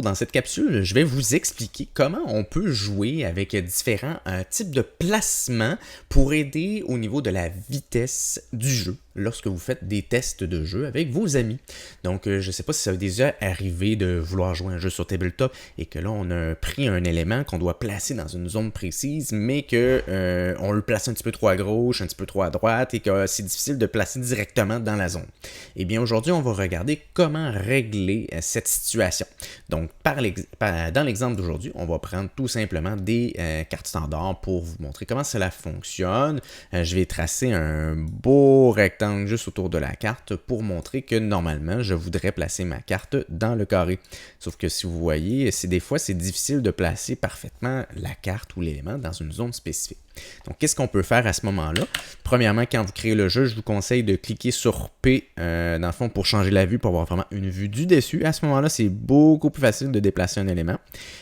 Dans cette capsule, je vais vous expliquer comment on peut jouer avec différents types de placements pour aider au niveau de la vitesse du jeu lorsque vous faites des tests de jeu avec vos amis. Donc, je ne sais pas si ça vous est déjà arrivé de vouloir jouer un jeu sur tabletop et que là, on a pris un élément qu'on doit placer dans une zone précise, mais que on le place un petit peu trop à gauche, un petit peu trop à droite et que c'est difficile de placer directement dans la zone. Eh bien, aujourd'hui, on va regarder comment régler cette situation. Donc, dans l'exemple d'aujourd'hui, on va prendre tout simplement des cartes standards pour vous montrer comment cela fonctionne. Je vais tracer un beau rectangle juste autour de la carte pour montrer que normalement, je voudrais placer ma carte dans le carré. Sauf que si vous voyez, des fois, c'est difficile de placer parfaitement la carte ou l'élément dans une zone spécifique. Donc, qu'est-ce qu'on peut faire à ce moment-là? Premièrement, quand vous créez le jeu, je vous conseille de cliquer sur P, dans le fond, pour changer la vue, pour avoir vraiment une vue du dessus. À ce moment-là, c'est beaucoup plus facile de déplacer un élément.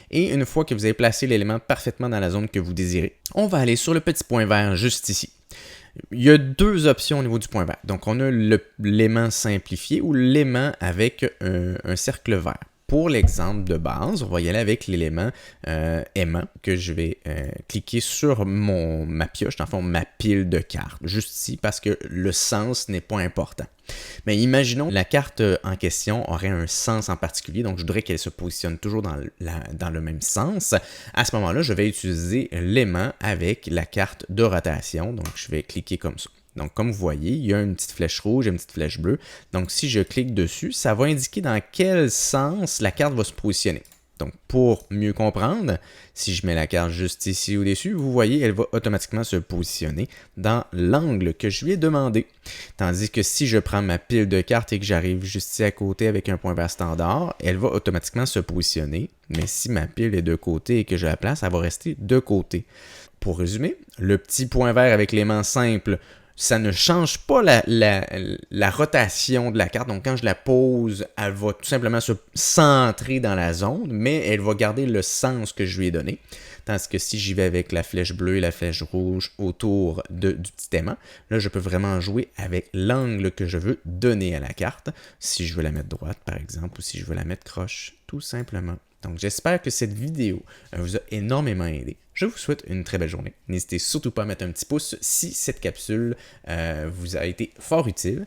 Et une fois que vous avez placé l'élément parfaitement dans la zone que vous désirez, on va aller sur le petit point vert juste ici. Il y a deux options au niveau du point vert. Donc, on a l'aimant simplifié ou l'aimant avec un cercle vert. Pour l'exemple de base, on va y aller avec l'élément aimant que je vais cliquer sur ma pioche, dans le fond, ma pile de cartes, juste ici, parce que le sens n'est pas important. Mais imaginons la carte en question aurait un sens en particulier, donc je voudrais qu'elle se positionne toujours dans le même sens. À ce moment-là, je vais utiliser l'aimant avec la carte de rotation, donc je vais cliquer comme ça. Donc, comme vous voyez, il y a une petite flèche rouge et une petite flèche bleue. Donc, si je clique dessus, ça va indiquer dans quel sens la carte va se positionner. Donc, pour mieux comprendre, si je mets la carte juste ici au-dessus, vous voyez, elle va automatiquement se positionner dans l'angle que je lui ai demandé. Tandis que si je prends ma pile de cartes et que j'arrive juste ici à côté avec un point vert standard, elle va automatiquement se positionner. Mais si ma pile est de côté et que je la place, elle va rester de côté. Pour résumer, le petit point vert avec l'aimant simple, ça ne change pas la rotation de la carte. Donc, quand je la pose, elle va tout simplement se centrer dans la zone, mais elle va garder le sens que je lui ai donné. Tandis que si j'y vais avec la flèche bleue et la flèche rouge autour du petit aimant, là, je peux vraiment jouer avec l'angle que je veux donner à la carte. Si je veux la mettre droite, par exemple, ou si je veux la mettre croche, tout simplement. Donc, j'espère que cette vidéo vous a énormément aidé. Je vous souhaite une très belle journée. N'hésitez surtout pas à mettre un petit pouce si cette capsule vous a été fort utile.